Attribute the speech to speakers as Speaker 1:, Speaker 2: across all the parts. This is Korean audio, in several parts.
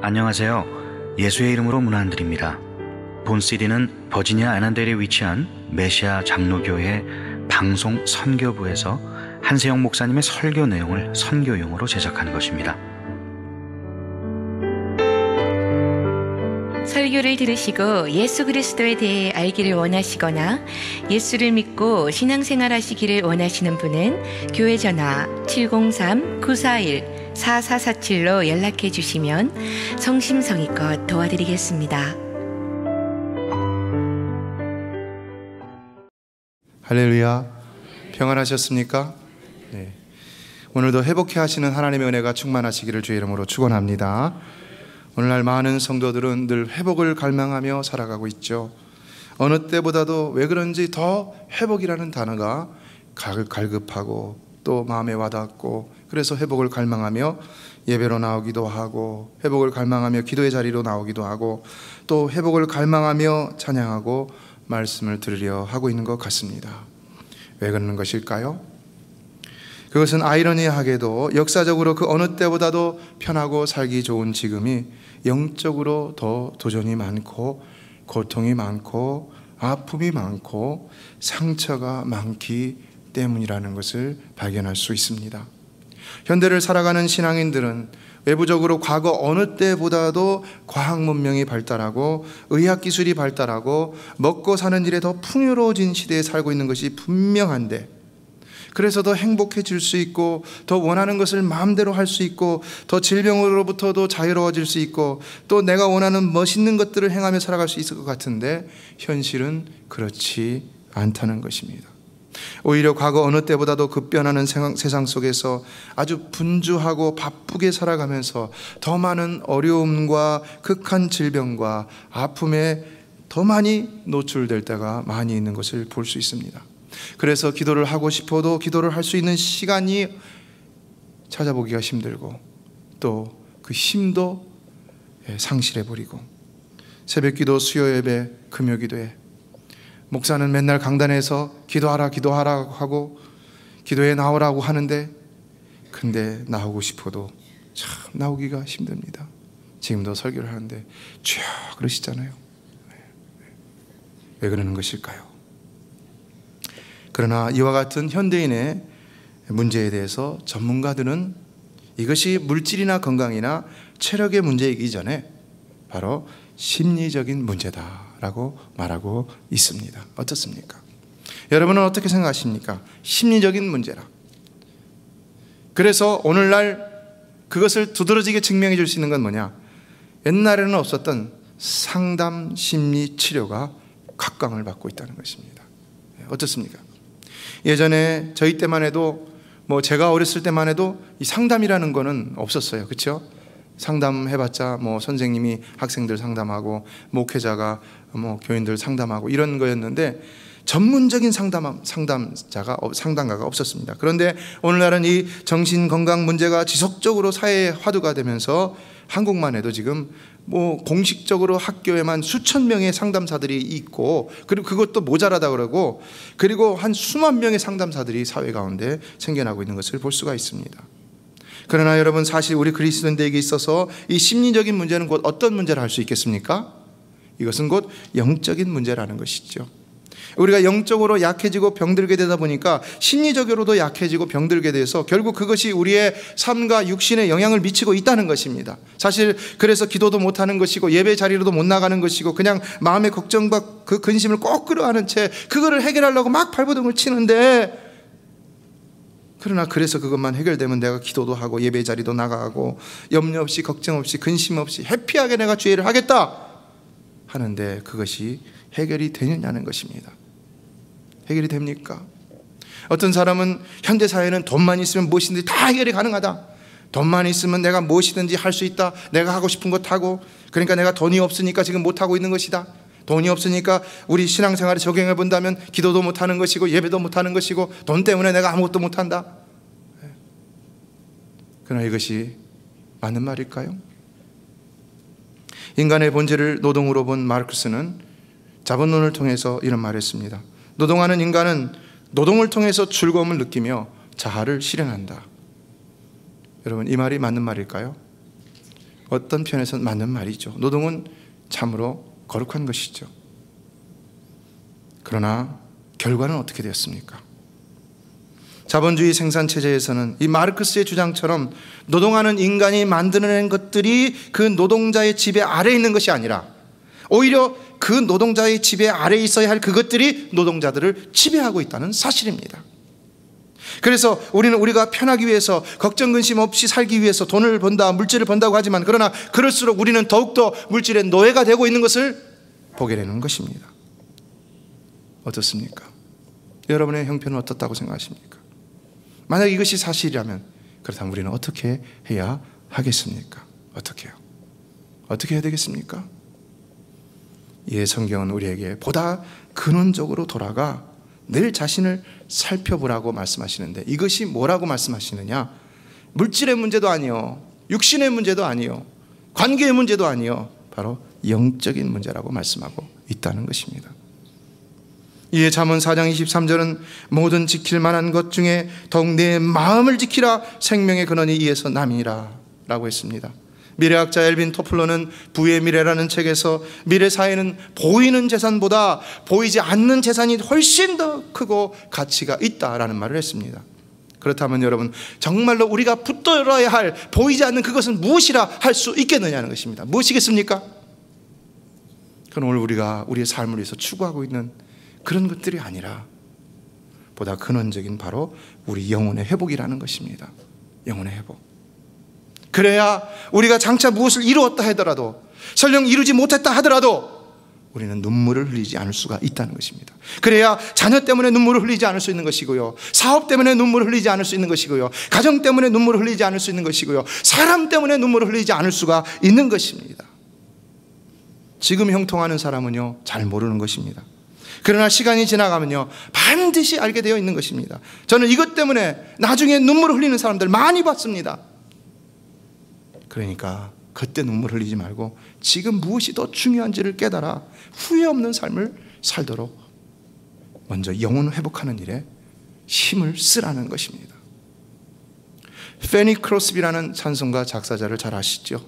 Speaker 1: 안녕하세요. 예수의 이름으로 문안드립니다. 본 CD는 버지니아 애난델에 위치한 메시아 장로교회 방송 선교부에서 한세영 목사님의 설교 내용을 선교용으로 제작한 것입니다.
Speaker 2: 설교를 들으시고 예수 그리스도에 대해 알기를 원하시거나 예수를 믿고 신앙생활 하시기를 원하시는 분은 교회 전화 703-941-4447로 연락해 주시면 성심성의껏 도와드리겠습니다.
Speaker 3: 할렐루야. 평안하셨습니까? 네. 오늘도 회복해 하시는 하나님의 은혜가 충만하시기를 주의 이름으로 축원합니다. 오늘날 많은 성도들은 늘 회복을 갈망하며 살아가고 있죠. 어느 때보다도 왜 그런지 더 회복이라는 단어가 갈급하고 또 마음에 와닿고, 그래서 회복을 갈망하며 예배로 나오기도 하고, 회복을 갈망하며 기도의 자리로 나오기도 하고, 또 회복을 갈망하며 찬양하고 말씀을 들으려 하고 있는 것 같습니다. 왜 그러는 것일까요? 그것은 아이러니하게도 역사적으로 그 어느 때보다도 편하고 살기 좋은 지금이 영적으로 더 도전이 많고 고통이 많고 아픔이 많고 상처가 많기 때문이라는 것을 발견할 수 있습니다. 현대를 살아가는 신앙인들은 외부적으로 과거 어느 때보다도 과학 문명이 발달하고 의학기술이 발달하고 먹고 사는 일에 더 풍요로워진 시대에 살고 있는 것이 분명한데, 그래서 더 행복해질 수 있고 더 원하는 것을 마음대로 할 수 있고 더 질병으로부터도 자유로워질 수 있고 또 내가 원하는 멋있는 것들을 행하며 살아갈 수 있을 것 같은데, 현실은 그렇지 않다는 것입니다. 오히려 과거 어느 때보다도 급변하는 세상 속에서 아주 분주하고 바쁘게 살아가면서 더 많은 어려움과 극한 질병과 아픔에 더 많이 노출될 때가 많이 있는 것을 볼 수 있습니다. 그래서 기도를 하고 싶어도 기도를 할 수 있는 시간이 찾아보기가 힘들고 또 그 힘도 상실해버리고, 새벽기도, 수요예배, 금요기도에 목사는 맨날 강단에서 기도하라 하고 기도에 나오라고 하는데, 근데 나오고 싶어도 참 나오기가 힘듭니다. 지금도 설교를 하는데 쭉 그러시잖아요. 왜 그러는 것일까요? 그러나 이와 같은 현대인의 문제에 대해서 전문가들은 이것이 물질이나 건강이나 체력의 문제이기 전에 바로 심리적인 문제다라고 말하고 있습니다. 어떻습니까? 여러분은 어떻게 생각하십니까? 심리적인 문제라. 그래서 오늘날 그것을 두드러지게 증명해 줄 수 있는 건 뭐냐? 옛날에는 없었던 상담 심리 치료가 각광을 받고 있다는 것입니다. 어떻습니까? 예전에 저희 때만 해도, 제가 어렸을 때만 해도 이 상담이라는 거는 없었어요. 그렇죠? 상담해봤자 선생님이 학생들 상담하고 목회자가 교인들 상담하고 이런 거였는데, 전문적인 상담가가 없었습니다. 그런데 오늘날은 이 정신건강 문제가 지속적으로 사회의 화두가 되면서 한국만 해도 지금 공식적으로 학교에만 수천 명의 상담사들이 있고, 그리고 그것도 모자라다 그러고, 그리고 한 수만 명의 상담사들이 사회 가운데 생겨나고 있는 것을 볼 수가 있습니다. 그러나 여러분, 사실 우리 그리스도인들에게 있어서 이 심리적인 문제는 곧 어떤 문제를 할 수 있겠습니까? 이것은 곧 영적인 문제라는 것이죠. 우리가 영적으로 약해지고 병들게 되다 보니까 심리적으로도 약해지고 병들게 돼서 결국 그것이 우리의 삶과 육신에 영향을 미치고 있다는 것입니다. 사실 그래서 기도도 못하는 것이고 예배 자리로도 못 나가는 것이고, 그냥 마음의 걱정과 그 근심을 꼭 끌어안은 채 그거를 해결하려고 막 발버둥을 치는데, 그러나 그래서 그것만 해결되면 내가 기도도 하고 예배 자리도 나가고 염려 없이 걱정 없이 근심 없이 해피하게 내가 주의를 하겠다 하는데, 그것이 해결이 되느냐는 것입니다. 해결이 됩니까? 어떤 사람은 현대사회는 돈만 있으면 무엇이든지 다 해결이 가능하다, 돈만 있으면 내가 무엇이든지 할 수 있다, 내가 하고 싶은 것 하고, 그러니까 내가 돈이 없으니까 지금 못하고 있는 것이다, 돈이 없으니까 우리 신앙생활에 적용해 본다면 기도도 못하는 것이고 예배도 못하는 것이고 돈 때문에 내가 아무것도 못한다. 그러나 이것이 맞는 말일까요? 인간의 본질을 노동으로 본 마르크스는 자본론을 통해서 이런 말을 했습니다. 노동하는 인간은 노동을 통해서 즐거움을 느끼며 자아를 실현한다. 여러분, 이 말이 맞는 말일까요? 어떤 편에서는 맞는 말이죠. 노동은 참으로 거룩한 것이죠. 그러나 결과는 어떻게 되었습니까? 자본주의 생산체제에서는 이 마르크스의 주장처럼 노동하는 인간이 만들어낸 것들이 그 노동자의 지배 아래에 있는 것이 아니라 오히려 그 노동자의 지배 아래에 있어야 할 그것들이 노동자들을 지배하고 있다는 사실입니다. 그래서 우리는 우리가 편하기 위해서 걱정 근심 없이 살기 위해서 돈을 번다, 물질을 번다고 하지만 그러나 그럴수록 우리는 더욱더 물질의 노예가 되고 있는 것을 보게 되는 것입니다. 어떻습니까? 여러분의 형편은 어떻다고 생각하십니까? 만약 이것이 사실이라면 그렇다면 우리는 어떻게 해야 하겠습니까? 어떻게요? 어떻게 해야 되겠습니까? 예, 성경은 우리에게 보다 근원적으로 돌아가 늘 자신을 살펴보라고 말씀하시는데 이것이 뭐라고 말씀하시느냐? 물질의 문제도 아니요, 육신의 문제도 아니요, 관계의 문제도 아니요, 바로 영적인 문제라고 말씀하고 있다는 것입니다. 이에 잠언 4장 23절은 모든 지킬 만한 것 중에 더욱 내 마음을 지키라, 생명의 근원이 이에서 남이라 라고 했습니다. 미래학자 엘빈 토플러는 부의 미래라는 책에서 미래 사회는 보이는 재산보다 보이지 않는 재산이 훨씬 더 크고 가치가 있다라는 말을 했습니다. 그렇다면 여러분, 정말로 우리가 붙들어야 할 보이지 않는 그것은 무엇이라 할 수 있겠느냐는 것입니다. 무엇이겠습니까? 그건 오늘 우리가 우리의 삶을 위해서 추구하고 있는 그런 것들이 아니라 보다 근원적인 바로 우리 영혼의 회복이라는 것입니다. 영혼의 회복. 그래야 우리가 장차 무엇을 이루었다 하더라도, 설령 이루지 못했다 하더라도 우리는 눈물을 흘리지 않을 수가 있다는 것입니다. 그래야 자녀 때문에 눈물을 흘리지 않을 수 있는 것이고요, 사업 때문에 눈물을 흘리지 않을 수 있는 것이고요, 가정 때문에 눈물을 흘리지 않을 수 있는 것이고요, 사람 때문에 눈물을 흘리지 않을 수가 있는 것입니다. 지금 형통하는 사람은요 잘 모르는 것입니다. 그러나 시간이 지나가면요 반드시 알게 되어 있는 것입니다. 저는 이것 때문에 나중에 눈물을 흘리는 사람들 많이 봤습니다. 그러니까 그때 눈물 흘리지 말고 지금 무엇이 더 중요한지를 깨달아 후회 없는 삶을 살도록 먼저 영혼 회복하는 일에 힘을 쓰라는 것입니다. 페니 크로스비라는 찬송가 작사자를 잘 아시죠?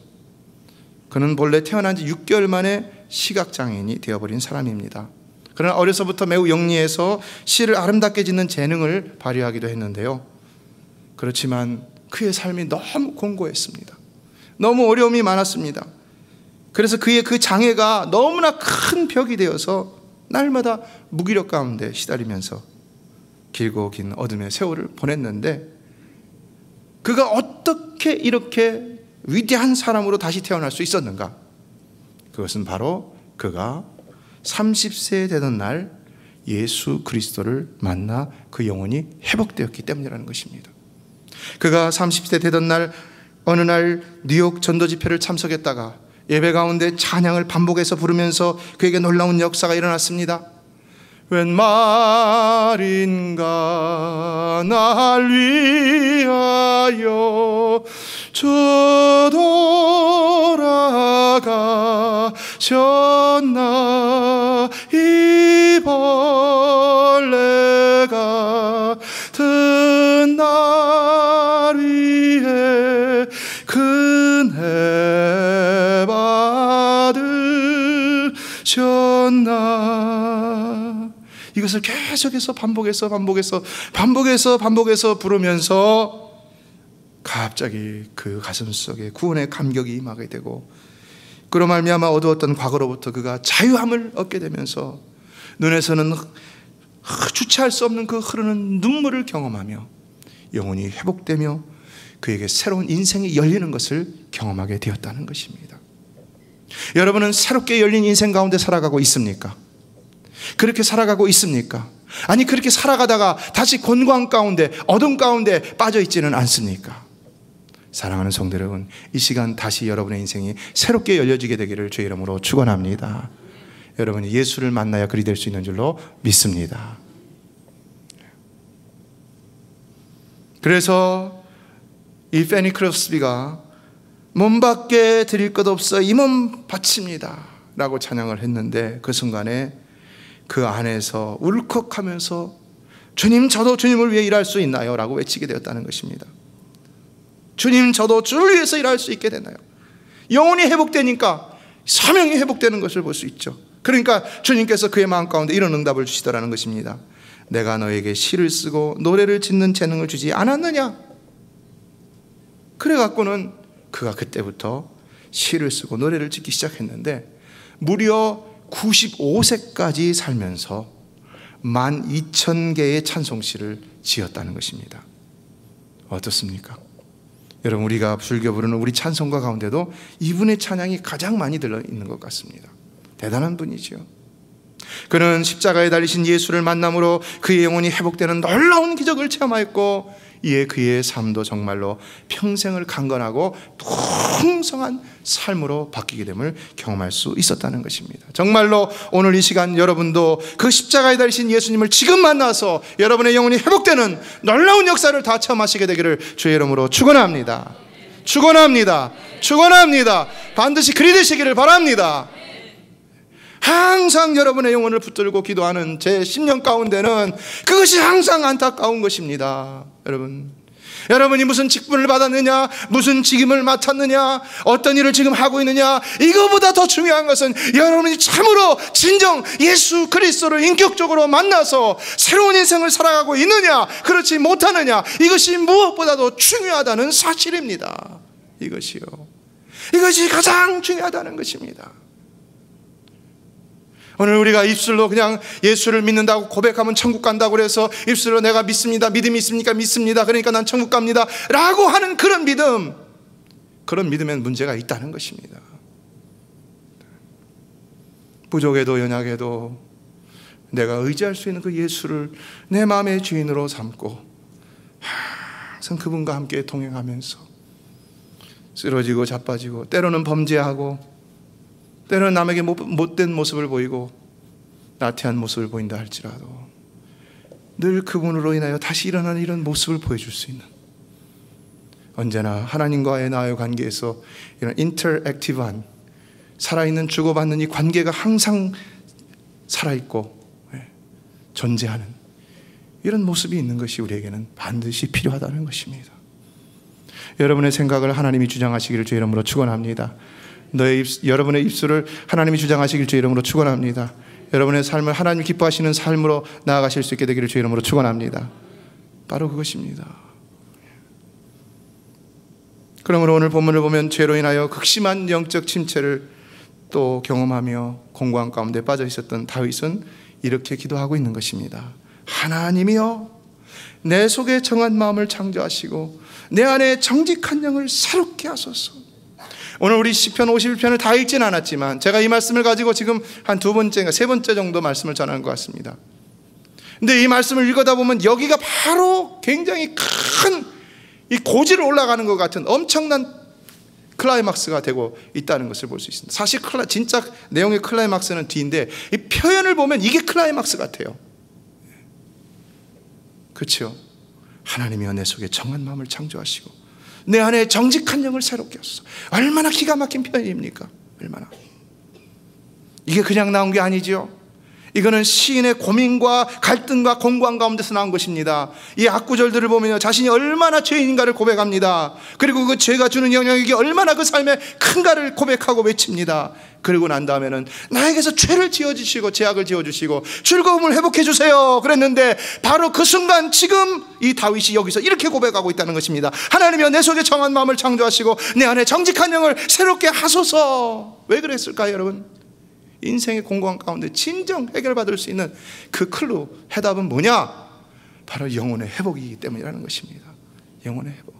Speaker 3: 그는 본래 태어난 지 6개월 만에 시각장애인이 되어버린 사람입니다. 그러나 어려서부터 매우 영리해서 시를 아름답게 짓는 재능을 발휘하기도 했는데요, 그렇지만 그의 삶이 너무 공고했습니다. 너무 어려움이 많았습니다. 그래서 그의 그 장애가 너무나 큰 벽이 되어서 날마다 무기력 가운데 시달리면서 길고 긴 어둠의 세월을 보냈는데, 그가 어떻게 이렇게 위대한 사람으로 다시 태어날 수 있었는가? 그것은 바로 그가 30세 되던 날 예수 그리스도를 만나 그 영혼이 회복되었기 때문이라는 것입니다. 그가 30세 되던 날 어느 날 뉴욕 전도 집회를 참석했다가 예배 가운데 찬양을 반복해서 부르면서 그에게 놀라운 역사가 일어났습니다. 웬 말인가 날 위하여 주 돌아가셨나, 이 벌레가 든 날 위해 은혜 받으셨나. 이것을 계속해서 반복해서 부르면서 갑자기 그 가슴 속에 구원의 감격이 임하게 되고, 그로 말미암아 어두웠던 과거로부터 그가 자유함을 얻게 되면서 눈에서는 주체할 수 없는 그 흐르는 눈물을 경험하며 영혼이 회복되며 그에게 새로운 인생이 열리는 것을 경험하게 되었다는 것입니다. 여러분은 새롭게 열린 인생 가운데 살아가고 있습니까? 그렇게 살아가고 있습니까? 아니, 그렇게 살아가다가 다시 곤광 가운데, 어둠 가운데 빠져 있지는 않습니까? 사랑하는 성도 여러분, 이 시간 다시 여러분의 인생이 새롭게 열려지게 되기를 주의 이름으로 축원합니다. 여러분이 예수를 만나야 그리 될 수 있는 줄로 믿습니다. 그래서 이 페니 크로스비가 몸밖에 드릴 것 없어 이 몸 바칩니다 라고 찬양을 했는데, 그 순간에 그 안에서 울컥하면서 주님, 저도 주님을 위해 일할 수 있나요? 라고 외치게 되었다는 것입니다. 주님, 저도 주를 위해서 일할 수 있게 되나요? 영혼이 회복되니까 사명이 회복되는 것을 볼 수 있죠. 그러니까 주님께서 그의 마음 가운데 이런 응답을 주시더라는 것입니다. 내가 너에게 시를 쓰고 노래를 짓는 재능을 주지 않았느냐? 그래갖고는 그가 그때부터 시를 쓰고 노래를 짓기 시작했는데 무려 95세까지 살면서 12,000개의 찬송시를 지었다는 것입니다. 어떻습니까? 여러분, 우리가 즐겨 부르는 우리 찬송가 가운데도 이분의 찬양이 가장 많이 들어있는 것 같습니다. 대단한 분이죠. 그는 십자가에 달리신 예수를 만남으로 그의 영혼이 회복되는 놀라운 기적을 체험하였고, 이에 그의 삶도 정말로 평생을 강건하고 풍성한 삶으로 바뀌게 됨을 경험할 수 있었다는 것입니다. 정말로 오늘 이 시간 여러분도 그 십자가에 달리신 예수님을 지금 만나서 여러분의 영혼이 회복되는 놀라운 역사를 다 체험하시게 되기를 주의 이름으로 축원합니다. 축원합니다. 축원합니다. 반드시 그리 되시기를 바랍니다. 항상 여러분의 영혼을 붙들고 기도하는 제 10년 가운데는 그것이 항상 안타까운 것입니다. 여러분이 무슨 직분을 받았느냐, 무슨 직임을 맡았느냐, 어떤 일을 지금 하고 있느냐, 이거보다 더 중요한 것은 여러분이 참으로 진정 예수 그리스도를 인격적으로 만나서 새로운 인생을 살아가고 있느냐, 그렇지 못하느냐, 이것이 무엇보다도 중요하다는 사실입니다. 이것이 가장 중요하다는 것입니다. 오늘 우리가 입술로 그냥 예수를 믿는다고 고백하면 천국 간다고 그래서 입술로 내가 믿습니다, 믿음이 있습니까? 믿습니다, 그러니까 난 천국 갑니다 라고 하는 그런 믿음엔 문제가 있다는 것입니다. 부족해도 연약해도 내가 의지할 수 있는 그 예수를 내 마음의 주인으로 삼고 항상 그분과 함께 동행하면서 쓰러지고 자빠지고 때로는 범죄하고 때로는 남에게 못된 모습을 보이고 나태한 모습을 보인다 할지라도 늘 그분으로 인하여 다시 일어나는 이런 모습을 보여줄 수 있는, 언제나 하나님과의 나의 관계에서 이런 인터액티브한 살아있는 주고받는 이 관계가 항상 살아있고 존재하는 이런 모습이 있는 것이 우리에게는 반드시 필요하다는 것입니다. 여러분의 생각을 하나님이 주장하시기를 주의 이름으로 축원합니다. 여러분의 입술을 하나님이 주장하시길 주의 이름으로 축원합니다. 여러분의 삶을 하나님이 기뻐하시는 삶으로 나아가실 수 있게 되기를 주의 이름으로 축원합니다. 바로 그것입니다. 그러므로 오늘 본문을 보면 죄로 인하여 극심한 영적 침체를 또 경험하며 공고한 가운데 빠져 있었던 다윗은 이렇게 기도하고 있는 것입니다. 하나님이여, 내 속에 정한 마음을 창조하시고 내 안에 정직한 영을 새롭게 하소서. 오늘 우리 시편 51편을 다 읽진 않았지만 제가 이 말씀을 가지고 지금 한 두 번째인가 세 번째 정도 말씀을 전하는 것 같습니다. 근데 이 말씀을 읽어다 보면 여기가 바로 굉장히 큰 이 고지를 올라가는 것 같은 엄청난 클라이막스가 되고 있다는 것을 볼 수 있습니다. 사실 진짜 내용의 클라이막스는 뒤인데 이 표현을 보면 이게 클라이막스 같아요. 그렇죠? 하나님이여, 내 속에 정한 마음을 창조하시고 내 안에 정직한 영을 새롭게 하소서. 얼마나 기가 막힌 표현입니까? 얼마나. 이게 그냥 나온 게 아니죠. 이거는 시인의 고민과 갈등과 공고한 가운데서 나온 것입니다. 이 악구절들을 보면 자신이 얼마나 죄인인가를 고백합니다. 그리고 그 죄가 주는 영향력이 얼마나 그 삶에 큰가를 고백하고 외칩니다. 그리고 난 다음에는 나에게서 죄를 지어주시고 죄악을 지어주시고 즐거움을 회복해 주세요 그랬는데, 바로 그 순간 지금 이 다윗이 여기서 이렇게 고백하고 있다는 것입니다. 하나님이여, 내 속에 정한 마음을 창조하시고 내 안에 정직한 영을 새롭게 하소서. 왜 그랬을까요, 여러분? 인생의 공고한 가운데 진정 해결받을 수 있는 그 클루, 해답은 뭐냐? 바로 영혼의 회복이기 때문이라는 것입니다. 영혼의 회복.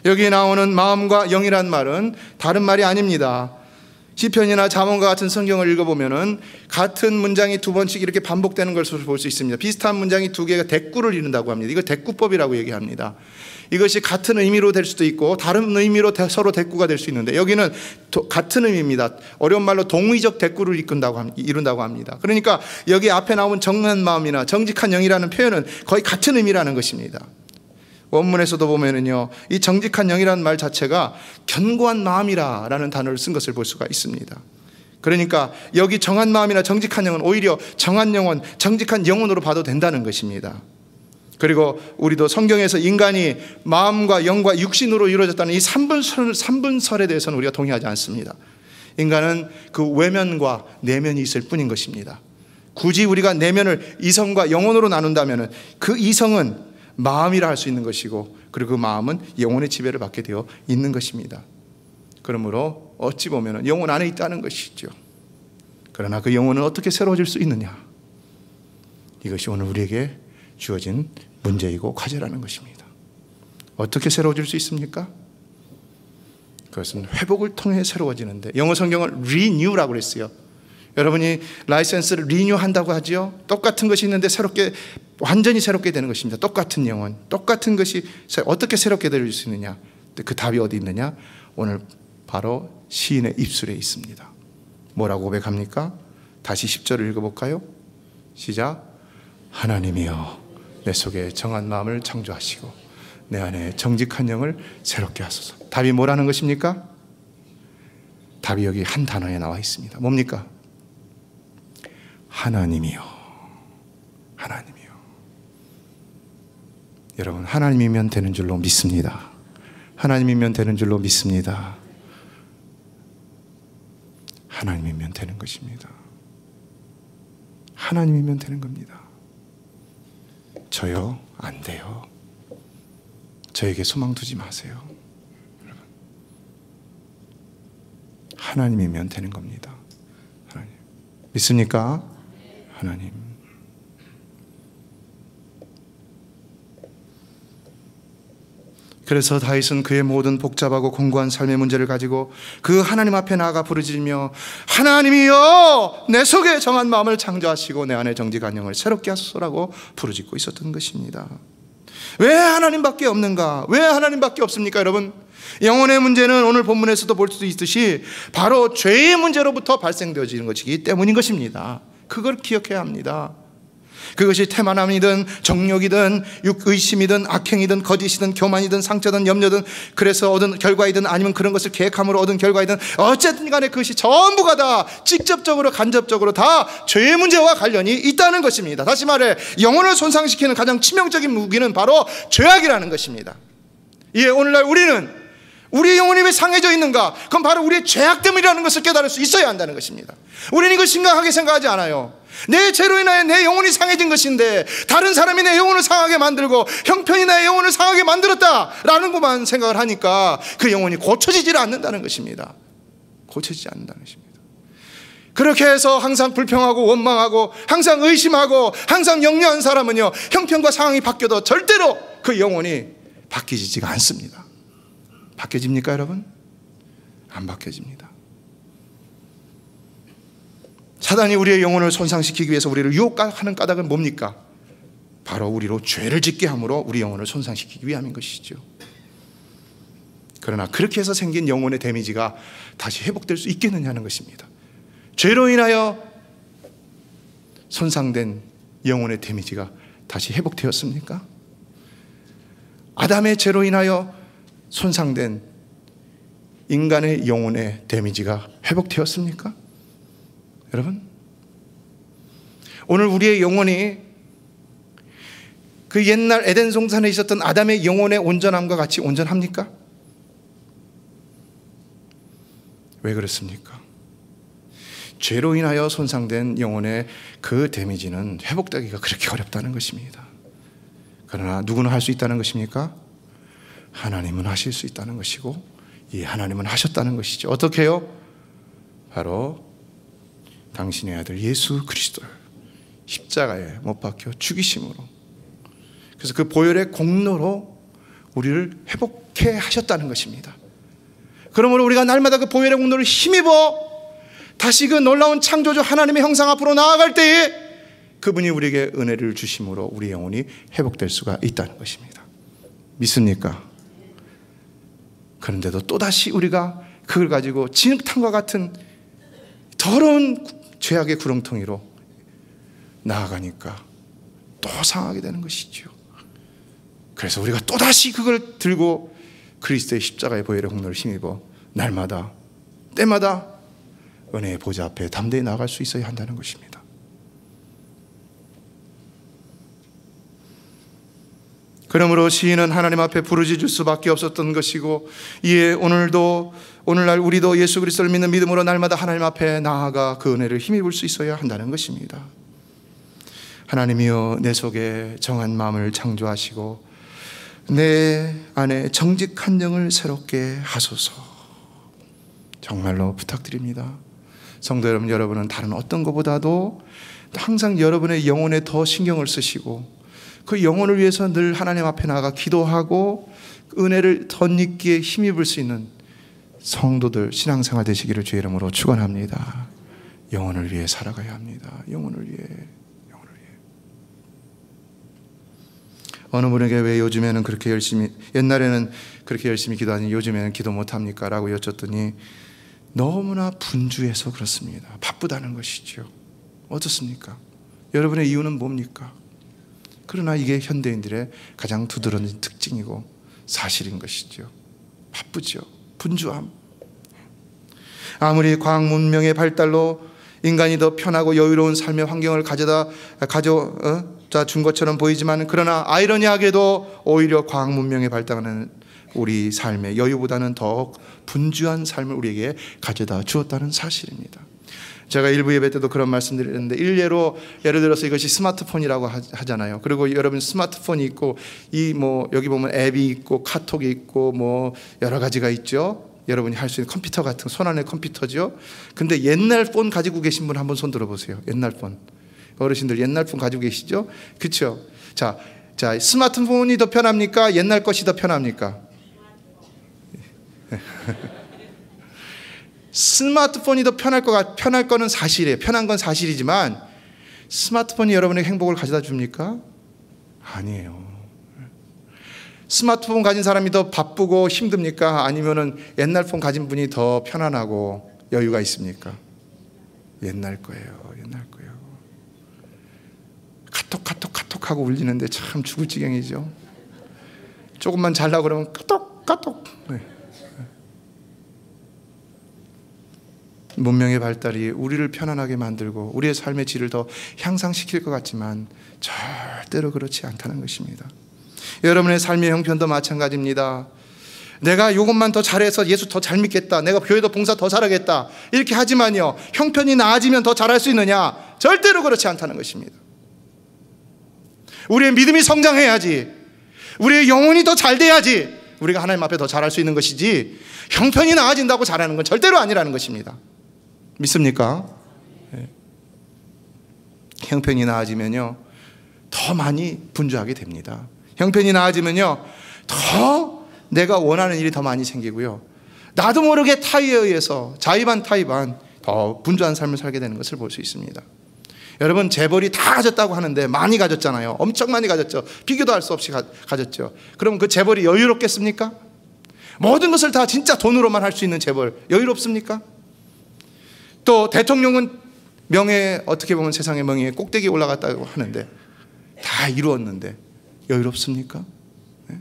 Speaker 3: 여기에 나오는 마음과 영이란 말은 다른 말이 아닙니다. 시편이나 잠언과 같은 성경을 읽어보면은 같은 문장이 두 번씩 이렇게 반복되는 것을 볼 수 있습니다. 비슷한 문장이 두 개가 대꾸를 이룬다고 합니다. 이걸 대꾸법이라고 얘기합니다. 이것이 같은 의미로 될 수도 있고 다른 의미로 서로 대꾸가 될 수 있는데, 여기는 같은 의미입니다. 어려운 말로 동의적 대꾸를 이룬다고 합니다. 그러니까 여기 앞에 나온 정한 마음이나 정직한 영이라는 표현은 거의 같은 의미라는 것입니다. 원문에서도 보면은요, 이 정직한 영이라는 말 자체가 견고한 마음이라는 단어를 쓴 것을 볼 수가 있습니다. 그러니까 여기 정한 마음이나 정직한 영은 오히려 정한 영혼, 정직한 영혼으로 봐도 된다는 것입니다. 그리고 우리도 성경에서 인간이 마음과 영과 육신으로 이루어졌다는 이 삼분설에 대해서는 우리가 동의하지 않습니다. 인간은 그 외면과 내면이 있을 뿐인 것입니다. 굳이 우리가 내면을 이성과 영혼으로 나눈다면 그 이성은 마음이라 할 수 있는 것이고, 그리고 그 마음은 영혼의 지배를 받게 되어 있는 것입니다. 그러므로 어찌 보면 영혼 안에 있다는 것이죠. 그러나 그 영혼은 어떻게 새로워질 수 있느냐, 이것이 오늘 우리에게 주어진 문제이고 과제라는 것입니다. 어떻게 새로워질 수 있습니까? 그것은 회복을 통해 새로워지는데, 영어 성경은 renew라고 그랬어요. 여러분이 라이센스를 리뉴한다고 하지요. 똑같은 것이 있는데 새롭게, 완전히 새롭게 되는 것입니다. 똑같은 영혼, 똑같은 것이 어떻게 새롭게 될 수 있느냐, 그 답이 어디 있느냐? 오늘 바로 시인의 입술에 있습니다. 뭐라고 고백합니까? 다시 10절을 읽어볼까요? 시작. 하나님이여 내 속에 정한 마음을 창조하시고 내 안에 정직한 영을 새롭게 하소서. 답이 뭐라는 것입니까? 답이 여기 한 단어에 나와 있습니다. 뭡니까? 하나님이요. 하나님이요. 여러분, 하나님이면 되는 줄로 믿습니다. 하나님이면 되는 줄로 믿습니다. 하나님이면 되는 것입니다. 하나님이면 되는 겁니다. 저요? 안 돼요. 저에게 소망 두지 마세요. 여러분, 하나님이면 되는 겁니다. 하나님. 믿습니까? 하나님. 그래서 다윗은 그의 모든 복잡하고 공고한 삶의 문제를 가지고 그 하나님 앞에 나아가 부르짖으며 하나님이여 내 속에 정한 마음을 창조하시고 내 안에 정직한 영을 새롭게 하소서라고 부르짖고 있었던 것입니다. 왜 하나님밖에 없는가? 왜 하나님밖에 없습니까, 여러분? 영혼의 문제는 오늘 본문에서도 볼 수 있듯이 바로 죄의 문제로부터 발생되어지는 것이기 때문인 것입니다. 그걸 기억해야 합니다. 그것이 태만함이든 정욕이든 육의심이든 악행이든 거짓이든 교만이든 상처든 염려든 그래서 얻은 결과이든 아니면 그런 것을 계획함으로 얻은 결과이든 어쨌든 간에 그것이 전부가 다 직접적으로 간접적으로 다 죄의 문제와 관련이 있다는 것입니다. 다시 말해 영혼을 손상시키는 가장 치명적인 무기는 바로 죄악이라는 것입니다. 예, 오늘날 우리는 우리의 영혼이 왜 상해져 있는가? 그건 바로 우리의 죄악 때문이라는 것을 깨달을 수 있어야 한다는 것입니다. 우리는 이걸 심각하게 생각하지 않아요. 내 죄로 인하여 내 영혼이 상해진 것인데 다른 사람이 내 영혼을 상하게 만들고 형편이 내 영혼을 상하게 만들었다라는 것만 생각을 하니까 그 영혼이 고쳐지질 않는다는 것입니다. 고쳐지지 않는다는 것입니다. 그렇게 해서 항상 불평하고 원망하고 항상 의심하고 항상 염려한 사람은요, 형편과 상황이 바뀌어도 절대로 그 영혼이 바뀌지가 않습니다. 바뀌어집니까, 여러분? 안 바뀌어집니다. 사단이 우리의 영혼을 손상시키기 위해서 우리를 유혹하는 까닭은 뭡니까? 바로 우리로 죄를 짓게 함으로 우리 영혼을 손상시키기 위함인 것이죠. 그러나 그렇게 해서 생긴 영혼의 데미지가 다시 회복될 수 있겠느냐는 것입니다. 죄로 인하여 손상된 영혼의 데미지가 다시 회복되었습니까? 아담의 죄로 인하여 손상된 인간의 영혼의 데미지가 회복되었습니까? 여러분, 오늘 우리의 영혼이 그 옛날 에덴 동산에 있었던 아담의 영혼의 온전함과 같이 온전합니까? 왜 그렇습니까? 죄로 인하여 손상된 영혼의 그 데미지는 회복되기가 그렇게 어렵다는 것입니다. 그러나 누구는 할 수 있다는 것입니까? 하나님은 하실 수 있다는 것이고, 이 하나님은 하셨다는 것이죠. 어떻게 해요? 바로 당신의 아들 예수 그리스도를 십자가에 못 박혀 죽이심으로, 그래서 그 보혈의 공로로 우리를 회복해 하셨다는 것입니다. 그러므로 우리가 날마다 그 보혈의 공로를 힘입어 다시 그 놀라운 창조주 하나님의 형상 앞으로 나아갈 때에 그분이 우리에게 은혜를 주심으로 우리 영혼이 회복될 수가 있다는 것입니다. 믿습니까? 그런데도 또다시 우리가 그걸 가지고 진흙탕과 같은 더러운 죄악의 구렁텅이로 나아가니까 또 상하게 되는 것이죠. 그래서 우리가 또다시 그걸 들고 그리스도의 십자가의 보혈의 공로를 힘입어 날마다 때마다 은혜의 보좌 앞에 담대히 나아갈 수 있어야 한다는 것입니다. 그러므로 시인은 하나님 앞에 부르짖을 수밖에 없었던 것이고, 이에 오늘날 우리도 예수 그리스도를 믿는 믿음으로 날마다 하나님 앞에 나아가 그 은혜를 힘입을 수 있어야 한다는 것입니다. 하나님이여, 내 속에 정한 마음을 창조하시고 내 안에 정직한 영을 새롭게 하소서. 정말로 부탁드립니다. 성도 여러분, 여러분은 다른 어떤 것보다도 항상 여러분의 영혼에 더 신경을 쓰시고 그 영혼을 위해서 늘 하나님 앞에 나가 기도하고 은혜를 덧입기에 힘입을 수 있는 성도들, 신앙생활 되시기를 주의 이름으로 축원합니다. 영혼을 위해 살아가야 합니다. 영혼을 위해. 어느 분에게 왜 요즘에는 그렇게 열심히, 옛날에는 그렇게 열심히 기도하니 요즘에는 기도 못합니까? 라고 여쭸더니 너무나 분주해서 그렇습니다. 바쁘다는 것이죠. 어떻습니까? 여러분의 이유는 뭡니까? 그러나 이게 현대인들의 가장 두드러진 특징이고 사실인 것이죠. 바쁘죠. 분주함. 아무리 과학 문명의 발달로 인간이 더 편하고 여유로운 삶의 환경을 가져다 준 것처럼 보이지만, 그러나 아이러니하게도 오히려 과학 문명의 발달하는 우리 삶의 여유보다는 더 분주한 삶을 우리에게 가져다 주었다는 사실입니다. 제가 일부 예배 때도 그런 말씀드렸는데, 일례로 예를 들어서 이것이 스마트폰이라고 하잖아요. 그리고 여러분 스마트폰이 있고 여기 보면 앱이 있고 카톡이 있고 여러 가지가 있죠. 여러분이 할 수 있는 컴퓨터 같은 손안의 컴퓨터죠. 근데 옛날 폰 가지고 계신 분 한번 손 들어보세요. 옛날 폰. 어르신들 옛날 폰 가지고 계시죠? 그렇죠? 자, 스마트폰이 더 편합니까? 옛날 것이 더 편합니까? 스마트폰이 더 편할 거는 사실이에요. 편한 건 사실이지만 스마트폰이 여러분에게 행복을 가져다 줍니까? 아니에요. 스마트폰 가진 사람이 더 바쁘고 힘듭니까? 아니면은 옛날 폰 가진 분이 더 편안하고 여유가 있습니까? 옛날 거예요. 옛날 거예요. 카톡 하고 울리는데 참 죽을 지경이죠. 조금만 잘라고 그러면 카톡. 네. 문명의 발달이 우리를 편안하게 만들고 우리의 삶의 질을 더 향상시킬 것 같지만 절대로 그렇지 않다는 것입니다. 여러분의 삶의 형편도 마찬가지입니다. 내가 이것만 더 잘해서 예수 더 잘 믿겠다, 내가 교회도 봉사 더 잘하겠다, 이렇게 하지만요, 형편이 나아지면 더 잘할 수 있느냐? 절대로 그렇지 않다는 것입니다. 우리의 믿음이 성장해야지, 우리의 영혼이 더 잘 돼야지 우리가 하나님 앞에 더 잘할 수 있는 것이지, 형편이 나아진다고 잘하는 건 절대로 아니라는 것입니다. 믿습니까? 네. 형편이 나아지면요 더 많이 분주하게 됩니다. 형편이 나아지면요 더 내가 원하는 일이 더 많이 생기고요, 나도 모르게 타의에 의해서 자의반 타의반 더 분주한 삶을 살게 되는 것을 볼 수 있습니다. 여러분, 재벌이 다 가졌다고 하는데 많이 가졌잖아요. 엄청 많이 가졌죠. 비교도 할 수 없이 가졌죠. 그럼 그 재벌이 여유롭겠습니까? 모든 것을 다 진짜 돈으로만 할 수 있는 재벌 여유롭습니까? 또 대통령은 어떻게 보면 세상의 명예의 꼭대기에 올라갔다고 하는데 다 이루었는데 여유롭습니까? 네?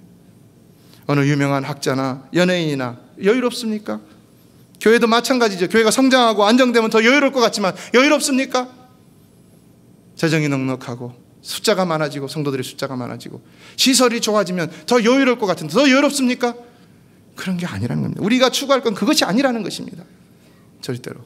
Speaker 3: 어느 유명한 학자나 연예인이나 여유롭습니까? 교회도 마찬가지죠. 교회가 성장하고 안정되면 더 여유로울 것 같지만 여유롭습니까? 재정이 넉넉하고 숫자가 많아지고 성도들의 숫자가 많아지고 시설이 좋아지면 더 여유로울 것 같은데 더 여유롭습니까? 그런 게 아니라는 겁니다. 우리가 추구할 건 그것이 아니라는 것입니다. 절대로.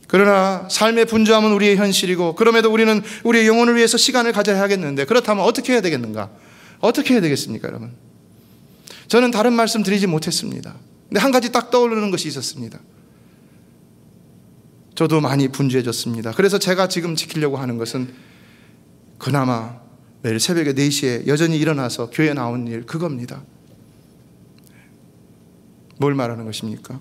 Speaker 3: 그러나 삶의 분주함은 우리의 현실이고, 그럼에도 우리는 우리의 영혼을 위해서 시간을 가져야 하겠는데, 그렇다면 어떻게 해야 되겠는가? 어떻게 해야 되겠습니까, 여러분? 저는 다른 말씀 드리지 못했습니다. 근데 한 가지 딱 떠오르는 것이 있었습니다. 저도 많이 분주해졌습니다. 그래서 제가 지금 지키려고 하는 것은 그나마 매일 새벽에 4시에 여전히 일어나서 교회 나온 일, 그겁니다. 뭘 말하는 것입니까?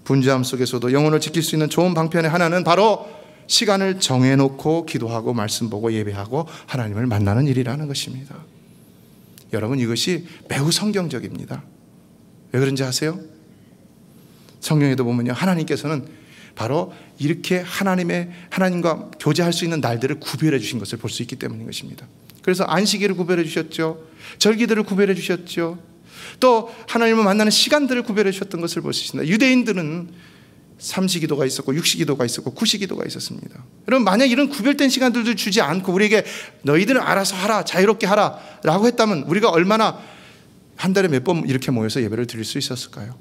Speaker 3: 분주함 속에서도 영혼을 지킬 수 있는 좋은 방편의 하나는 바로 시간을 정해놓고 기도하고 말씀 보고 예배하고 하나님을 만나는 일이라는 것입니다. 여러분, 이것이 매우 성경적입니다. 왜 그런지 아세요? 성경에도 보면요, 하나님께서는 바로 이렇게 하나님과 교제할 수 있는 날들을 구별해 주신 것을 볼 수 있기 때문인 것입니다. 그래서 안식일을 구별해 주셨죠. 절기들을 구별해 주셨죠. 또 하나님을 만나는 시간들을 구별해 주셨던 것을 볼 수 있습니다. 유대인들은 3시기도가 있었고 6시기도가 있었고 9시기도가 있었습니다. 여러분, 만약 이런 구별된 시간들도 주지 않고 우리에게 너희들은 알아서 하라, 자유롭게 하라 라고 했다면 우리가 얼마나 한 달에 몇 번 이렇게 모여서 예배를 드릴 수 있었을까요?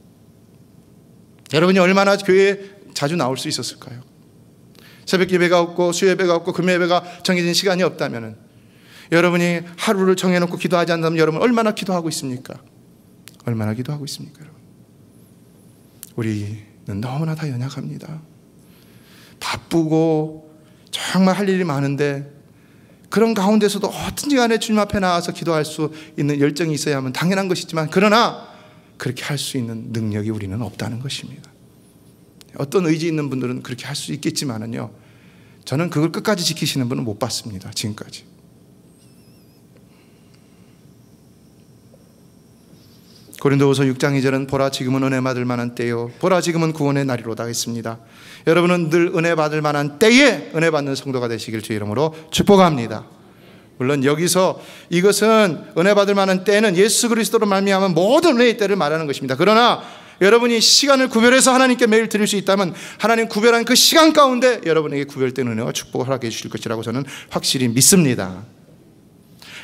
Speaker 3: 여러분이 얼마나 교회에 자주 나올 수 있었을까요? 새벽 예배가 없고 수요 예배가 없고 금요 예배가 정해진 시간이 없다면 여러분이 하루를 정해놓고 기도하지 않는다면 여러분 얼마나 기도하고 있습니까? 얼마나 기도하고 있습니까? 여러분, 우리는 너무나 다 연약합니다. 바쁘고 정말 할 일이 많은데 그런 가운데서도 어떤지 간에 주님 앞에 나와서 기도할 수 있는 열정이 있어야만 당연한 것이지만, 그러나 그렇게 할 수 있는 능력이 우리는 없다는 것입니다. 어떤 의지 있는 분들은 그렇게 할 수 있겠지만은요, 저는 그걸 끝까지 지키시는 분은 못 봤습니다. 지금까지. 고린도후서 6장 2절은 보라 지금은 은혜 받을 만한 때요 보라 지금은 구원의 날이로다 했습니다. 여러분은 늘 은혜 받을 만한 때에 은혜 받는 성도가 되시길 주의 이름으로 축복합니다. 물론 여기서 이것은 은혜 받을 만한 때는 예수 그리스도로 말미암은 모든 은혜의 때를 말하는 것입니다. 그러나 여러분이 시간을 구별해서 하나님께 매일 드릴 수 있다면 하나님 구별한 그 시간 가운데 여러분에게 구별된 은혜와 축복을 허락해 주실 것이라고 저는 확실히 믿습니다.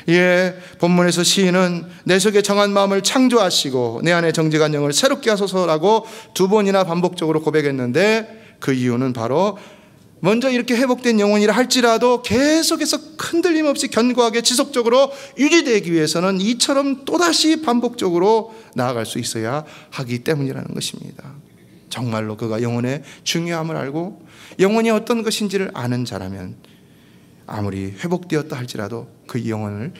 Speaker 3: 예, 본문에서 시인은 내 속에 정한 마음을 창조하시고 내 안에 정직한 영을 새롭게 하소서라고 2번이나 반복적으로 고백했는데, 그 이유는 바로 먼저 이렇게 회복된 영혼이라 할지라도 계속해서 흔들림 없이 견고하게 지속적으로 유지되기 위해서는 이처럼 또다시 반복적으로 나아갈 수 있어야 하기 때문이라는 것입니다. 정말로 그가 영혼의 중요함을 알고 영혼이 어떤 것인지를 아는 자라면 아무리 회복되었다 할지라도 그 영혼을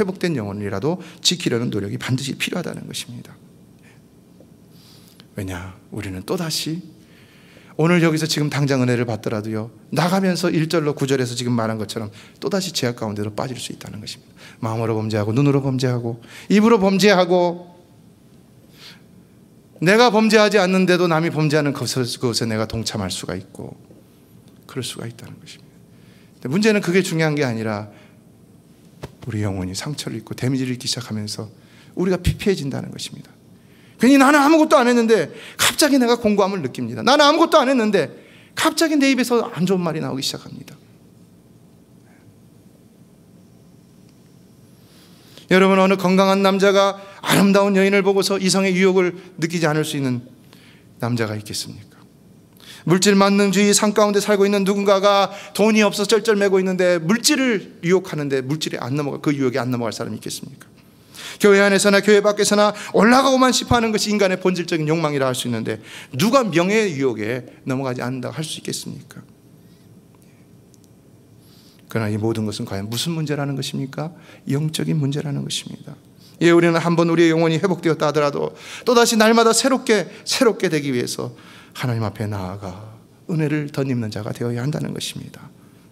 Speaker 3: 회복된 영혼이라도 지키려는 노력이 반드시 필요하다는 것입니다. 왜냐? 우리는 또다시 오늘 여기서 지금 당장 은혜를 받더라도요, 나가면서 1절로 9절에서 지금 말한 것처럼 또다시 죄악 가운데로 빠질 수 있다는 것입니다. 마음으로 범죄하고 눈으로 범죄하고 입으로 범죄하고, 내가 범죄하지 않는데도 남이 범죄하는 그것에 내가 동참할 수가 있고 그럴 수가 있다는 것입니다. 문제는 그게 중요한 게 아니라 우리 영혼이 상처를 입고 데미지를 입기 시작하면서 우리가 피폐해진다는 것입니다. 괜히 나는 아무것도 안 했는데 갑자기 내가 공고함을 느낍니다. 나는 아무것도 안 했는데 갑자기 내 입에서 안 좋은 말이 나오기 시작합니다. 여러분, 어느 건강한 남자가 아름다운 여인을 보고서 이성의 유혹을 느끼지 않을 수 있는 남자가 있겠습니까? 물질 만능주의 삶 가운데 살고 있는 누군가가 돈이 없어서 쩔쩔매고 있는데 물질을 유혹하는데 물질이 안 넘어가, 그 유혹이 안 넘어갈 사람이 있겠습니까? 교회 안에서나 교회 밖에서나 올라가고만 싶어하는 것이 인간의 본질적인 욕망이라 할 수 있는데 누가 명예의 유혹에 넘어가지 않는다고 할 수 있겠습니까? 그러나 이 모든 것은 과연 무슨 문제라는 것입니까? 영적인 문제라는 것입니다. 예, 우리는 한번 우리의 영혼이 회복되었다 하더라도 또다시 날마다 새롭게 되기 위해서 하나님 앞에 나아가 은혜를 덧입는 자가 되어야 한다는 것입니다.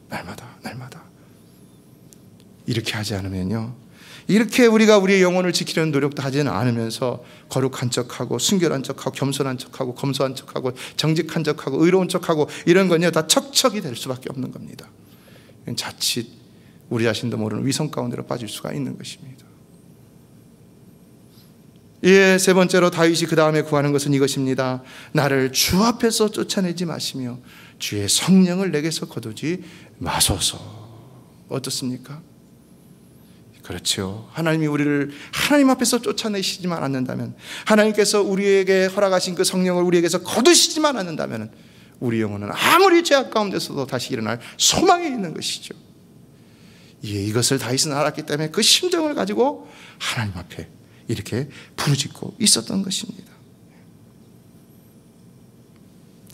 Speaker 3: 날마다. 이렇게 하지 않으면요, 이렇게 우리가 우리의 영혼을 지키려는 노력도 하지는 않으면서 거룩한 척하고 순결한 척하고 겸손한 척하고 검소한 척하고 정직한 척하고 의로운 척하고 이런 건요 다 척척이 될 수밖에 없는 겁니다. 자칫 우리 자신도 모르는 위선 가운데로 빠질 수가 있는 것입니다. 예, 세 번째로 다윗이 그 다음에 구하는 것은 이것입니다. 나를 주 앞에서 쫓아내지 마시며 주의 성령을 내게서 거두지 마소서. 어떻습니까? 그렇죠. 하나님이 우리를 하나님 앞에서 쫓아내시지만 않는다면, 하나님께서 우리에게 허락하신 그 성령을 우리에게서 거두시지만 않는다면 우리 영혼은 아무리 죄악 가운데서도 다시 일어날 소망이 있는 것이죠. 예, 이것을 다윗은 알았기 때문에 그 심정을 가지고 하나님 앞에 이렇게 부르짖고 있었던 것입니다.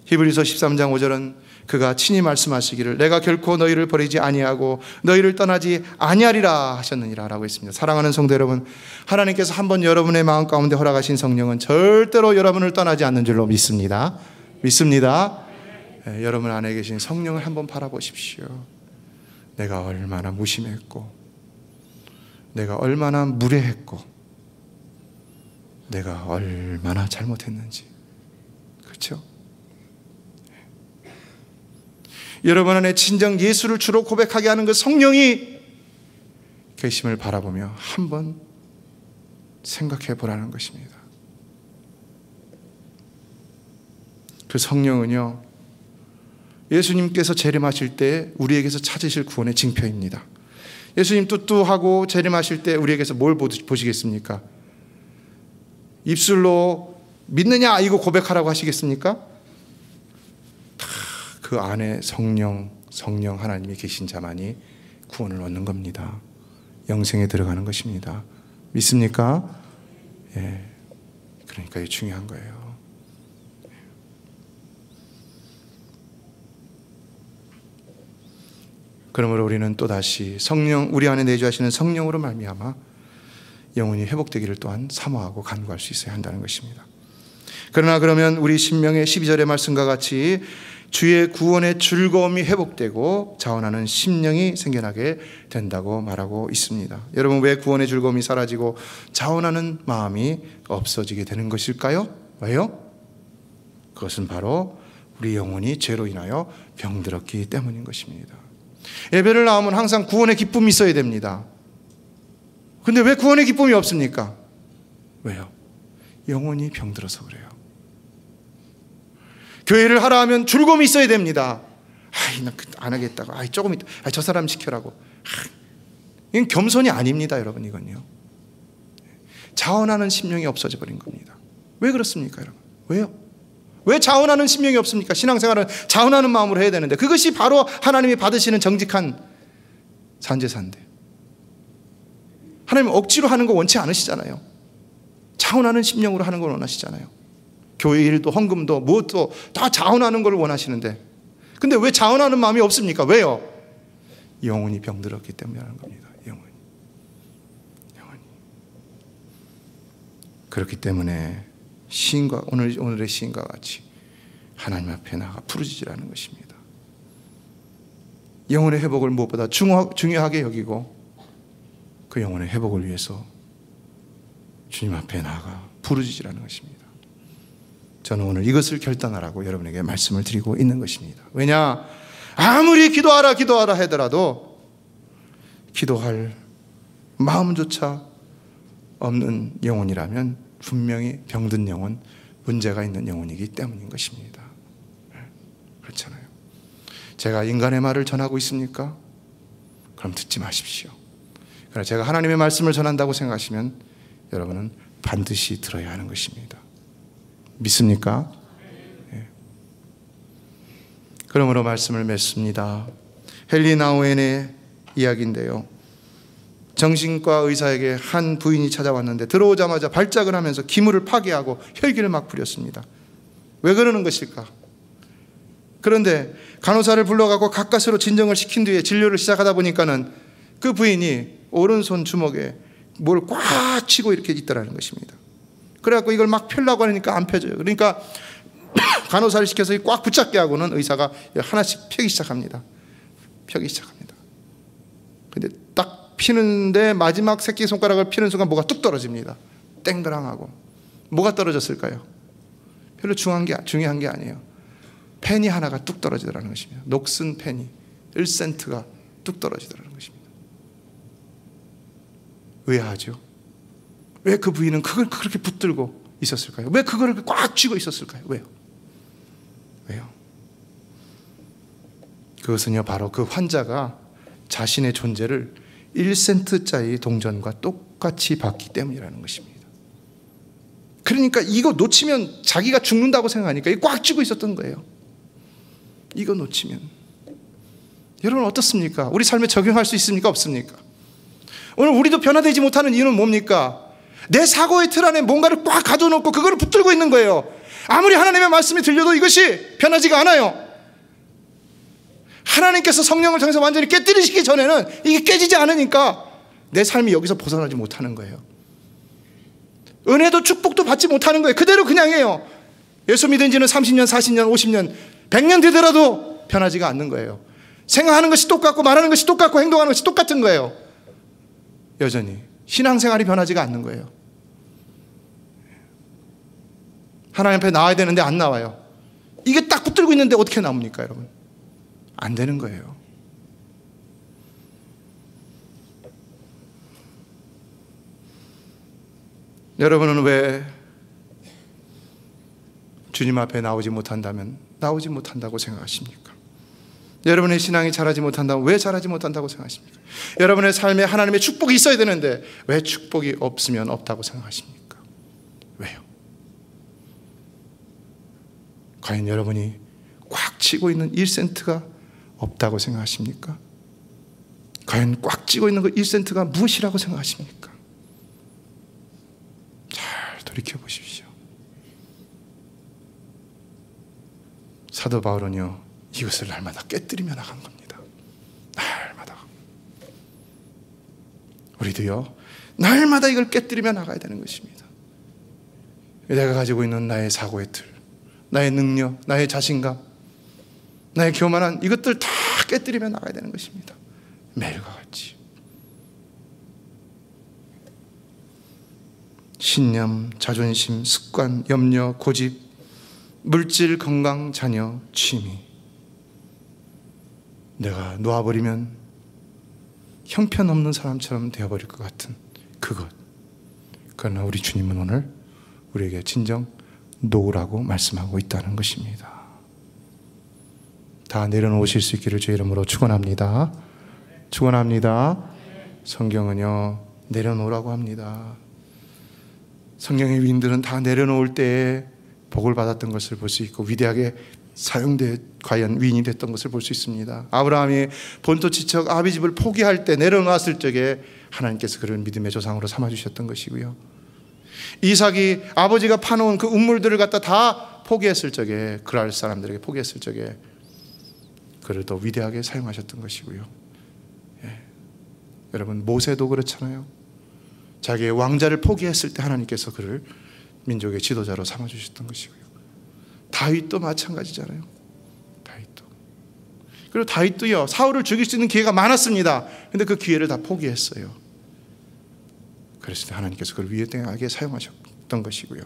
Speaker 3: 히브리서 13장 5절은 그가 친히 말씀하시기를 내가 결코 너희를 버리지 아니하고 너희를 떠나지 아니하리라 하셨느니라 라고 했습니다. 사랑하는 성도 여러분, 하나님께서 한번 여러분의 마음 가운데 허락하신 성령은 절대로 여러분을 떠나지 않는 줄로 믿습니다. 네, 여러분 안에 계신 성령을 한번 바라보십시오. 내가 얼마나 무심했고, 내가 얼마나 무례했고, 내가 얼마나 잘못했는지. 그렇죠? 여러분 안에 진정 예수를 주로 고백하게 하는 그 성령이 계심을 바라보며 한번 생각해 보라는 것입니다. 그 성령은요, 예수님께서 재림하실 때 우리에게서 찾으실 구원의 징표입니다. 예수님 뚜뚜하고 재림하실 때 우리에게서 뭘 보시겠습니까? 입술로 믿느냐 이거 고백하라고 하시겠습니까? 다 그 안에 성령 하나님이 계신 자만이 구원을 얻는 겁니다. 영생에 들어가는 것입니다. 믿습니까? 예. 그러니까 이게 중요한 거예요. 그러므로 우리는 또다시 우리 안에 내주하시는 성령으로 말미암아 영혼이 회복되기를 또한 사모하고 간구할 수 있어야 한다는 것입니다. 그러나 그러면 우리 신명의 12절의 말씀과 같이 주의 구원의 즐거움이 회복되고 자원하는 심령이 생겨나게 된다고 말하고 있습니다. 여러분, 왜 구원의 즐거움이 사라지고 자원하는 마음이 없어지게 되는 것일까요? 왜요? 그것은 바로 우리 영혼이 죄로 인하여 병들었기 때문인 것입니다. 예배를 나오면 항상 구원의 기쁨이 있어야 됩니다. 근데 왜 구원의 기쁨이 없습니까? 왜요? 영혼이 병들어서 그래요. 교회를 하라 하면 즐거움이 있어야 됩니다. 나 안 하겠다고. 조금 있다. 저 사람 시켜라고. 이건 겸손이 아닙니다, 여러분. 이건요. 자원하는 심령이 없어져 버린 겁니다. 왜 그렇습니까, 여러분? 왜요? 왜 자원하는 심령이 없습니까? 신앙생활은 자원하는 마음으로 해야 되는데 그것이 바로 하나님이 받으시는 정직한 산제사인데 하나님 억지로 하는 거 원치 않으시잖아요. 자원하는 심령으로 하는 걸 원하시잖아요. 교회 일도 헌금도 무엇도 다 자원하는 걸 원하시는데 근데 왜 자원하는 마음이 없습니까? 왜요? 영혼이 병들었기 때문에 하는 겁니다. 영혼이. 그렇기 때문에 시인과 오늘의 시인과 같이 하나님 앞에 나가 부르짖으라는 것입니다. 영혼의 회복을 무엇보다 중요하게 여기고 그 영혼의 회복을 위해서 주님 앞에 나가 부르짖으라는 것입니다. 저는 오늘 이것을 결단하라고 여러분에게 말씀을 드리고 있는 것입니다. 왜냐? 아무리 기도하라 하더라도 기도할 마음조차 없는 영혼이라면 분명히 병든 영혼, 문제가 있는 영혼이기 때문인 것입니다. 그렇잖아요. 제가 인간의 말을 전하고 있습니까? 그럼 듣지 마십시오. 그러나 제가 하나님의 말씀을 전한다고 생각하시면 여러분은 반드시 들어야 하는 것입니다. 믿습니까? 네. 그러므로 말씀을 맺습니다. 헨리 나우엔의 이야기인데요. 정신과 의사에게 한 부인이 찾아왔는데 들어오자마자 발작을 하면서 기물을 파괴하고 혈기를 막 부렸습니다. 왜 그러는 것일까? 그런데 간호사를 불러가고 가까스로 진정을 시킨 뒤에 진료를 시작하다 보니까는 그 부인이 오른손 주먹에 뭘 꽉 쥐고 이렇게 있더라는 것입니다. 그래갖고 이걸 막 펴려고 하니까 안 펴져요. 그러니까 간호사를 시켜서 꽉 붙잡게 하고는 의사가 하나씩 펴기 시작합니다. 근데 딱 피는데 마지막 새끼손가락을 피는 순간 뭐가 뚝 떨어집니다. 땡그랑하고. 뭐가 떨어졌을까요? 별로 중요한 게 아니에요. 펜이 하나가 뚝 떨어지더라는 것입니다. 녹슨 펜이 1센트가 뚝 떨어지더라는 것입니다. 의아하죠? 왜 그 부인은 그걸 그렇게 붙들고 있었을까요? 왜 그걸 꽉 쥐고 있었을까요? 왜요? 그것은요, 바로 그 환자가 자신의 존재를 1센트짜리 동전과 똑같이 봤기 때문이라는 것입니다. 그러니까 이거 놓치면 자기가 죽는다고 생각하니까 이거 꽉 쥐고 있었던 거예요. 이거 놓치면. 여러분 어떻습니까? 우리 삶에 적용할 수 있습니까? 없습니까? 오늘 우리도 변화되지 못하는 이유는 뭡니까? 내 사고의 틀 안에 뭔가를 꽉 가둬놓고 그거를 붙들고 있는 거예요. 아무리 하나님의 말씀이 들려도 이것이 변하지가 않아요. 하나님께서 성령을 통해서 완전히 깨뜨리시기 전에는 이게 깨지지 않으니까 내 삶이 여기서 벗어나지 못하는 거예요. 은혜도 축복도 받지 못하는 거예요. 그대로 그냥 해요. 예수 믿은 지는 30년, 40년, 50년, 100년 되더라도 변하지가 않는 거예요. 생각하는 것이 똑같고 말하는 것이 똑같고 행동하는 것이 똑같은 거예요. 여전히 신앙생활이 변하지가 않는 거예요. 하나님 앞에 나와야 되는데 안 나와요. 이게 딱 붙들고 있는데 어떻게 나옵니까, 여러분? 안 되는 거예요. 여러분은 왜 주님 앞에 나오지 못한다면 나오지 못한다고 생각하십니까? 여러분의 신앙이 자라지 못한다면 왜 자라지 못한다고 생각하십니까? 여러분의 삶에 하나님의 축복이 있어야 되는데 왜 축복이 없으면 없다고 생각하십니까? 왜요? 과연 여러분이 꽉 쥐고 있는 1센트가 없다고 생각하십니까? 과연 꽉 쥐고 있는 그 1센트가 무엇이라고 생각하십니까? 잘 돌이켜 보십시오. 사도 바울은요, 이것을 날마다 깨뜨리며 나간 겁니다. 날마다. 우리도요, 날마다 이걸 깨뜨리며 나가야 되는 것입니다. 내가 가지고 있는 나의 사고의 틀, 나의 능력, 나의 자신감, 나의 교만한 이것들 다 깨뜨리며 나가야 되는 것입니다. 매일과 같이. 신념, 자존심, 습관, 염려, 고집, 물질, 건강, 자녀, 취미. 내가 놓아버리면 형편없는 사람처럼 되어버릴 것 같은 그것. 그러나 우리 주님은 오늘 우리에게 진정 놓으라고 말씀하고 있다는 것입니다. 다 내려놓으실 수 있기를 주의 이름으로 축원합니다. 축원합니다. 성경은요, 내려놓으라고 합니다. 성경의 위인들은 다 내려놓을 때에 복을 받았던 것을 볼 수 있고 위대하게 사용돼 과연 위인이 됐던 것을 볼 수 있습니다. 아브라함이 본토 지척 아비 집을 포기할 때 내려놓았을 적에 하나님께서 그를 믿음의 조상으로 삼아주셨던 것이고요. 이삭이 아버지가 파놓은 그 우물들을 갖다 다 포기했을 적에, 그랄 사람들에게 포기했을 적에 그를 더 위대하게 사용하셨던 것이고요. 예. 여러분, 모세도 그렇잖아요. 자기의 왕자를 포기했을 때 하나님께서 그를 민족의 지도자로 삼아주셨던 것이고요. 다윗도 마찬가지잖아요. 다윗도. 그리고 다윗도요, 사울을 죽일 수 있는 기회가 많았습니다. 근데 그 기회를 다 포기했어요. 그랬을 때 하나님께서 그를 위대하게 사용하셨던 것이고요.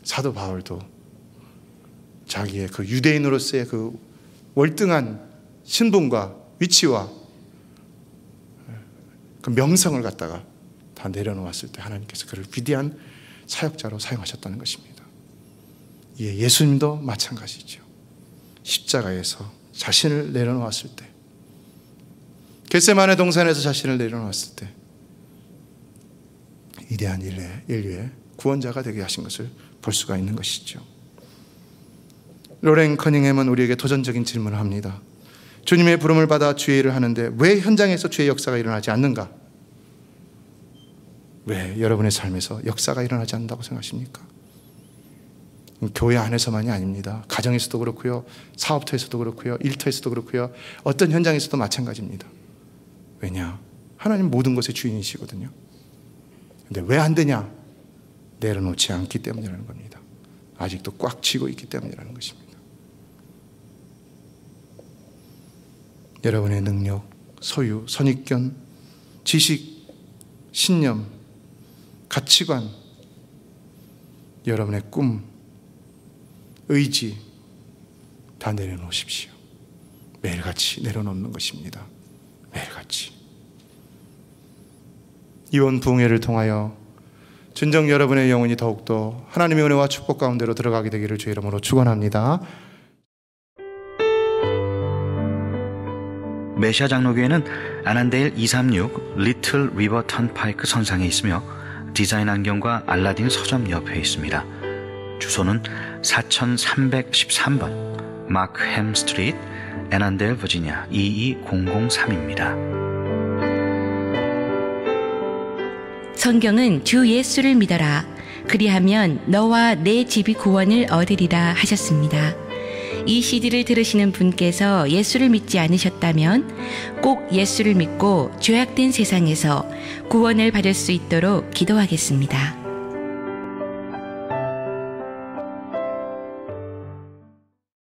Speaker 3: 사도 바울도 자기의 그 유대인으로서의 그 월등한 신분과 위치와 그 명성을 갖다가 다 내려놓았을 때 하나님께서 그를 위대한 사역자로 사용하셨다는 것입니다. 예, 예수님도 마찬가지죠. 십자가에서 자신을 내려놓았을 때, 겟세마네 동산에서 자신을 내려놓았을 때 위대한 인류의 구원자가 되게 하신 것을 볼 수가 있는 것이죠. 로렌 커닝햄은 우리에게 도전적인 질문을 합니다. 주님의 부름을 받아 주의 일을 하는데 왜 현장에서 주의 역사가 일어나지 않는가? 왜 여러분의 삶에서 역사가 일어나지 않는다고 생각하십니까? 교회 안에서만이 아닙니다. 가정에서도 그렇고요, 사업터에서도 그렇고요, 일터에서도 그렇고요, 어떤 현장에서도 마찬가지입니다. 왜냐? 하나님 모든 것의 주인이시거든요. 근데 왜 안 되냐? 내려놓지 않기 때문이라는 겁니다. 아직도 꽉 쥐고 있기 때문이라는 것입니다. 여러분의 능력, 소유, 선입견, 지식, 신념, 가치관, 여러분의 꿈, 의지 다 내려놓으십시오. 매일같이 내려놓는 것입니다. 매일같이. 이번 부흥회를 통하여 진정 여러분의 영혼이 더욱더 하나님의 은혜와 축복 가운데로 들어가게 되기를 주의 이름으로 축원합니다.
Speaker 1: 메시아 장로교회는 아난데일 236 리틀 리버 턴파이크 선상에 있으며 디자인 안경과 알라딘 서점 옆에 있습니다. 주소는 4313번 마크햄 스트리트, 애난데일, 버지니아 22003입니다.
Speaker 2: 성경은 주 예수를 믿어라. 그리하면 너와 내 집이 구원을 얻으리라 하셨습니다. 이 CD를 들으시는 분께서 예수를 믿지 않으셨다면 꼭 예수를 믿고 죄악된 세상에서 구원을 받을 수 있도록 기도하겠습니다.